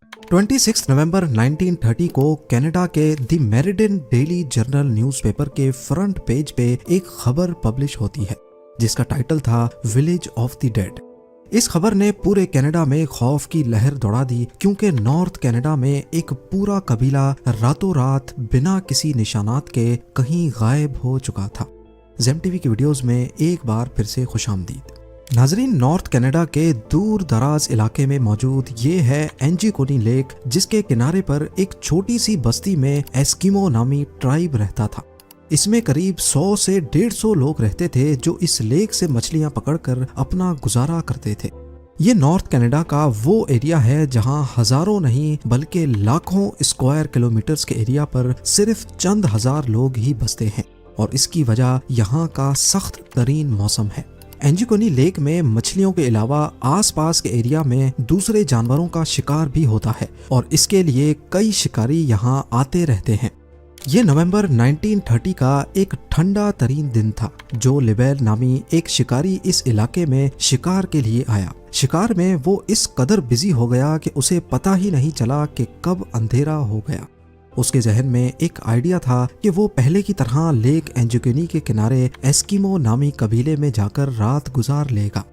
26 नवंबर 1930 को कनाडा के the meridian daily journal newspaper के फ्रंट पेज पे एक खबर पब्लिश होती है जिसका टाइटल था विलेज ऑफ द डेड। इस खबर ने पूरे कनाडा में खौफ की लहर दौड़ा दी क्योंकि नॉर्थ कनाडा में एक पूरा कबीला रातों रात बिना किसी निशानात के कहीं गायब हो चुका था। ज़ेम टीवी की वीडियोस में एक बार फिर से खुशामदीद। नाजरीन, नॉर्थ कनाडा के दूर दराज इलाके में मौजूद ये है एंजिकोनी लेक, जिसके किनारे पर एक छोटी सी बस्ती में एस्किमो नामी ट्राइब रहता था। इसमें करीब 100 से 150 लोग रहते थे जो इस लेक से मछलियां पकड़कर अपना गुजारा करते थे। ये नॉर्थ कनाडा का वो एरिया है जहां हजारों नहीं बल्कि लाखों स्क्वायर किलोमीटर्स के एरिया पर सिर्फ चंद हजार लोग ही बसते हैं और इसकी वजह यहाँ का सख्त तरीन मौसम है। एंजिकोनी लेक में मछलियों के अलावा आसपास के एरिया में दूसरे जानवरों का शिकार भी होता है और इसके लिए कई शिकारी यहाँ आते रहते हैं। ये नवंबर 1930 का एक ठंडा तरीन दिन था। जो लिबेल नामी एक शिकारी इस इलाके में शिकार के लिए आया। शिकार में वो इस कदर बिजी हो गया कि उसे पता ही नहीं चला कि कब अंधेरा हो गया। उसके जहन में एक आइडिया था कि वो पहले की तरह लेक एंजिकोनी के किनारे एस्किमो नामी कबीले में जाकर रात गुजार लेगा।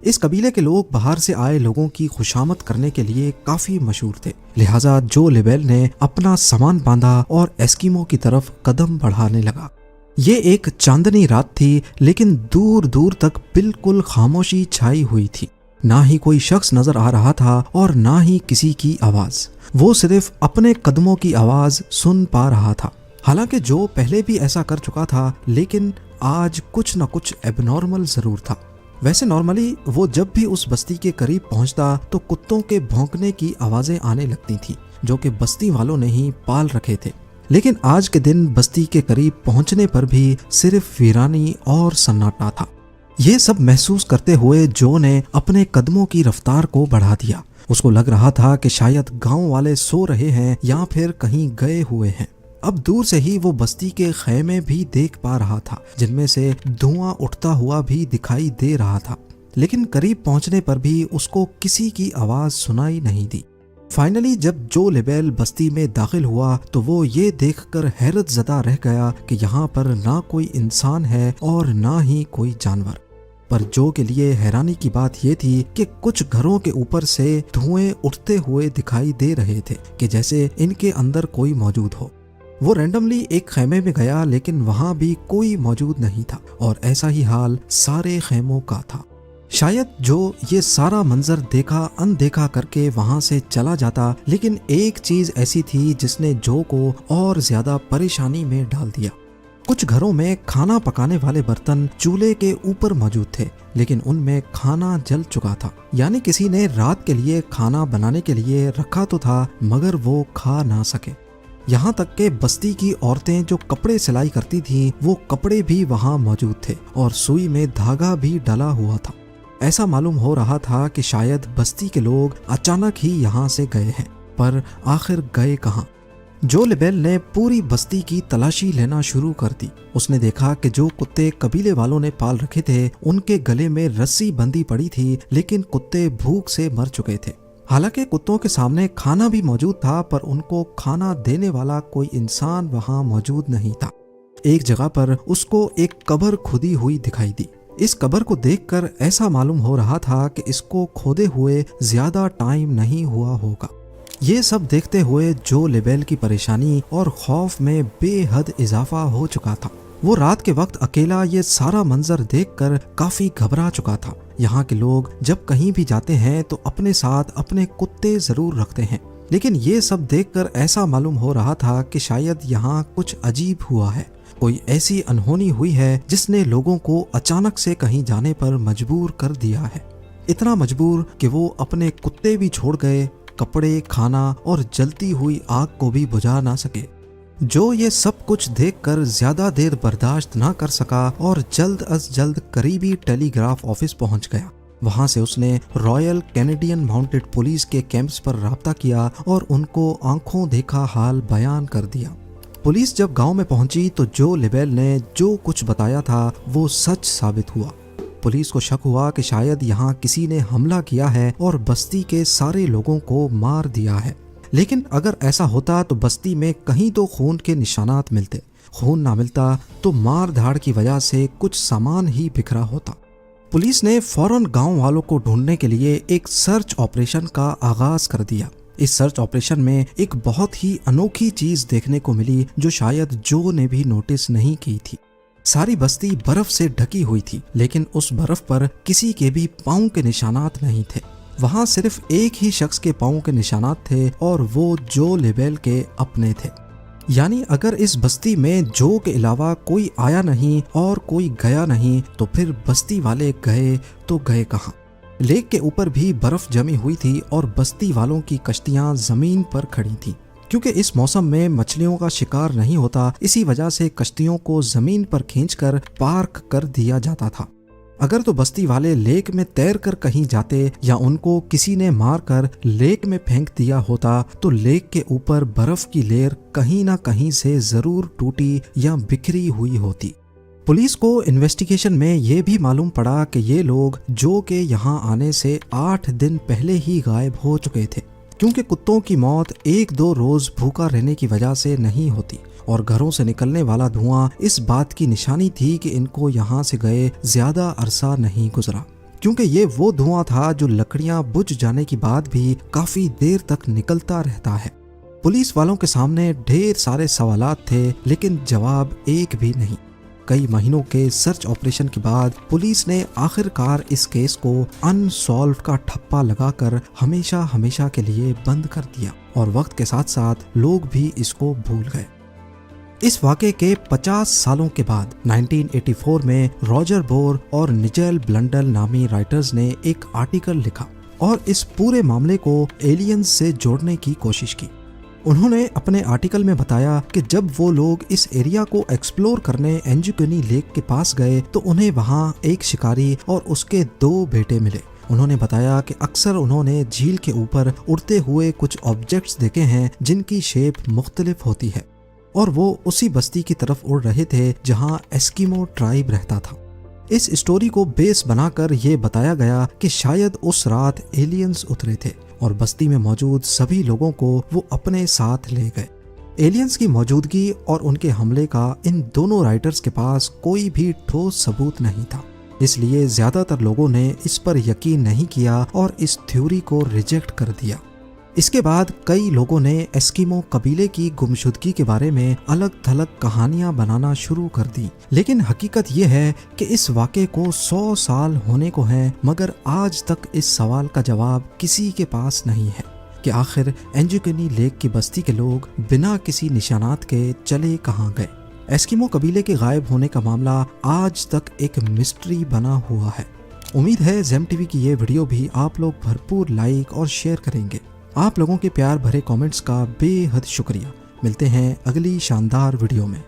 इस कबीले के लोग बाहर से आए लोगों की खुशामद करने के लिए काफी मशहूर थे, लिहाजा जो लिबेल ने अपना सामान बांधा और एस्किमो की तरफ कदम बढ़ाने लगा। ये एक चांदनी रात थी, लेकिन दूर दूर तक बिल्कुल खामोशी छाई हुई थी। ना ही कोई शख्स नजर आ रहा था और ना ही किसी की आवाज। वो सिर्फ अपने कदमों की आवाज सुन पा रहा था। हालांकि जो पहले भी ऐसा कर चुका था, लेकिन आज कुछ न कुछ एबनॉर्मल जरूर था। वैसे नॉर्मली वो जब भी उस बस्ती के करीब पहुंचता तो कुत्तों के भौंकने की आवाजें आने लगती थी, जो कि बस्ती वालों ने ही पाल रखे थे। लेकिन आज के दिन बस्ती के करीब पहुंचने पर भी सिर्फ वीरानी और सन्नाटा था। ये सब महसूस करते हुए जो ने अपने कदमों की रफ्तार को बढ़ा दिया। उसको लग रहा था कि शायद गांव वाले सो रहे हैं या फिर कहीं गए हुए हैं। अब दूर से ही वो बस्ती के खैमे भी देख पा रहा था, जिनमें से धुआं उठता हुआ भी दिखाई दे रहा था। लेकिन करीब पहुंचने पर भी उसको किसी की आवाज सुनाई नहीं दी। फाइनली जब जो लिबेल बस्ती में दाखिल हुआ तो वो ये देखकर हैरत ज़दा रह गया कि यहाँ पर ना कोई इंसान है और ना ही कोई जानवर। पर जो के लिए हैरानी की बात ये थी कि कुछ घरों के ऊपर से धुएं उठते हुए दिखाई दे रहे थे कि जैसे इनके अंदर कोई मौजूद हो। वो रैंडमली एक खैमे में गया, लेकिन वहां भी कोई मौजूद नहीं था और ऐसा ही हाल सारे खैमों का था। शायद जो ये सारा मंजर देखा अनदेखा करके वहां से चला जाता, लेकिन एक चीज ऐसी थी जिसने जो को और ज्यादा परेशानी में डाल दिया। कुछ घरों में खाना पकाने वाले बर्तन चूल्हे के ऊपर मौजूद थे, लेकिन उनमें खाना जल चुका था। यानी किसी ने रात के लिए खाना बनाने के लिए रखा तो था, मगर वो खा ना सके। यहाँ तक के बस्ती की औरतें जो कपड़े सिलाई करती थीं, वो कपड़े भी वहाँ मौजूद थे और सुई में धागा भी डला हुआ था। ऐसा मालूम हो रहा था कि शायद बस्ती के लोग अचानक ही यहाँ से गए हैं, पर आखिर गए कहाँ? जो लिबेल ने पूरी बस्ती की तलाशी लेना शुरू कर दी। उसने देखा कि जो कुत्ते कबीले वालों ने पाल रखे थे, उनके गले में रस्सी बंधी पड़ी थी, लेकिन कुत्ते भूख से मर चुके थे। हालांकि कुत्तों के सामने खाना भी मौजूद था, पर उनको खाना देने वाला कोई इंसान वहां मौजूद नहीं था। एक जगह पर उसको एक कब्र खुदी हुई दिखाई दी। इस कब्र को देखकर ऐसा मालूम हो रहा था कि इसको खोदे हुए ज्यादा टाइम नहीं हुआ होगा। ये सब देखते हुए जो लिबेल की परेशानी और खौफ में बेहद इजाफा हो चुका था। वो रात के वक्त अकेला ये सारा मंजर देखकर काफी घबरा चुका था। यहाँ के लोग जब कहीं भी जाते हैं तो अपने साथ अपने कुत्ते जरूर रखते हैं, लेकिन ये सब देखकर ऐसा मालूम हो रहा था कि शायद यहाँ कुछ अजीब हुआ है। कोई ऐसी अनहोनी हुई है जिसने लोगों को अचानक से कहीं जाने पर मजबूर कर दिया है। इतना मजबूर कि वो अपने कुत्ते भी छोड़ गए, कपड़े, खाना और जलती हुई आग को भी बुझा ना सके। जो ये सब कुछ देखकर ज्यादा देर बर्दाश्त ना कर सका और जल्द अज जल्द करीबी टेलीग्राफ ऑफिस पहुंच गया। वहां से उसने रॉयल कैनेडियन माउंटेड पुलिस के कैंप्स पर राब्ता किया और उनको आंखों देखा हाल बयान कर दिया। पुलिस जब गांव में पहुंची तो जो लिबेल ने जो कुछ बताया था वो सच साबित हुआ। पुलिस को शक हुआ कि शायद यहाँ किसी ने हमला किया है और बस्ती के सारे लोगों को मार दिया है। लेकिन अगर ऐसा होता तो बस्ती में कहीं तो खून के निशानात मिलते। खून ना मिलता तो मार धाड़ की वजह से कुछ सामान ही बिखरा होता। पुलिस ने फौरन गांव वालों को ढूंढने के लिए एक सर्च ऑपरेशन का आगाज कर दिया। इस सर्च ऑपरेशन में एक बहुत ही अनोखी चीज देखने को मिली जो शायद जो ने भी नोटिस नहीं की थी। सारी बस्ती बर्फ से ढकी हुई थी, लेकिन उस बर्फ पर किसी के भी पांव के निशानात नहीं थे। वहां सिर्फ एक ही शख्स के पांव के निशानात थे और वो जो लेबेल के अपने थे। यानी अगर इस बस्ती में जो के अलावा कोई आया नहीं और कोई गया नहीं तो फिर बस्ती वाले गए तो गए कहाँ। लेक के ऊपर भी बर्फ जमी हुई थी और बस्ती वालों की कश्तियां जमीन पर खड़ी थीं। क्योंकि इस मौसम में मछलियों का शिकार नहीं होता, इसी वजह से कश्तियों को जमीन पर खींचकर पार्क कर दिया जाता था। अगर तो बस्ती वाले लेक में तैर कर कहीं जाते या उनको किसी ने मारकर लेक में फेंक दिया होता तो लेक के ऊपर बर्फ की लेयर कहीं ना कहीं से जरूर टूटी या बिखरी हुई होती। पुलिस को इन्वेस्टिगेशन में ये भी मालूम पड़ा कि ये लोग जो के यहाँ आने से 8 दिन पहले ही गायब हो चुके थे, क्योंकि कुत्तों की मौत 1-2 रोज भूखा रहने की वजह से नहीं होती और घरों से निकलने वाला धुआं इस बात की निशानी थी कि इनको यहाँ से गए ज्यादा अरसा नहीं गुजरा, क्योंकि ये वो धुआं था जो लकड़ियां बुझ जाने के बाद भी काफी देर तक निकलता रहता है। पुलिस वालों के सामने ढेर सारे सवालात थे, लेकिन जवाब एक भी नहीं। कई महीनों के सर्च ऑपरेशन के बाद पुलिस ने आखिरकार इस केस को अनसॉल्व का ठप्पा लगाकर हमेशा हमेशा के लिए बंद कर दिया और वक्त के साथ साथ लोग भी इसको भूल गए। इस वाक़े के 50 सालों के बाद 1984 में रॉजर बोर और निजेल ब्लंडल नामी राइटर्स ने एक आर्टिकल लिखा और इस पूरे मामले को एलियंस से जोड़ने की कोशिश की। उन्होंने अपने आर्टिकल में बताया कि जब वो लोग इस एरिया को एक्सप्लोर करने एंजुकनी लेक के पास गए तो उन्हें वहाँ एक शिकारी और उसके 2 बेटे मिले। उन्होंने बताया कि अक्सर उन्होंने झील के ऊपर उड़ते हुए कुछ ऑब्जेक्ट्स देखे हैं जिनकी शेप मुख्तलिफ होती है और वो उसी बस्ती की तरफ उड़ रहे थे जहाँ एस्किमो ट्राइब रहता था। इस स्टोरी को बेस बनाकर ये बताया गया कि शायद उस रात एलियंस उतरे थे और बस्ती में मौजूद सभी लोगों को वो अपने साथ ले गए। एलियंस की मौजूदगी और उनके हमले का इन दोनों राइटर्स के पास कोई भी ठोस सबूत नहीं था, इसलिए ज्यादातर लोगों ने इस पर यकीन नहीं किया और इस थ्योरी को रिजेक्ट कर दिया। इसके बाद कई लोगों ने एस्किमो कबीले की गुमशुदगी के बारे में अलग थलग कहानियां बनाना शुरू कर दी, लेकिन हकीकत यह है कि इस वाक़े को 100 साल होने को हैं, मगर आज तक इस सवाल का जवाब किसी के पास नहीं है कि आखिर एंजुकनी लेक की बस्ती के लोग बिना किसी निशानात के चले कहाँ गए। एस्किमो कबीले के गायब होने का मामला आज तक एक मिस्ट्री बना हुआ है। उम्मीद है जेम टीवी की ये वीडियो भी आप लोग भरपूर लाइक और शेयर करेंगे। आप लोगों के प्यार भरे कमेंट्स का बेहद शुक्रिया। मिलते हैं अगली शानदार वीडियो में।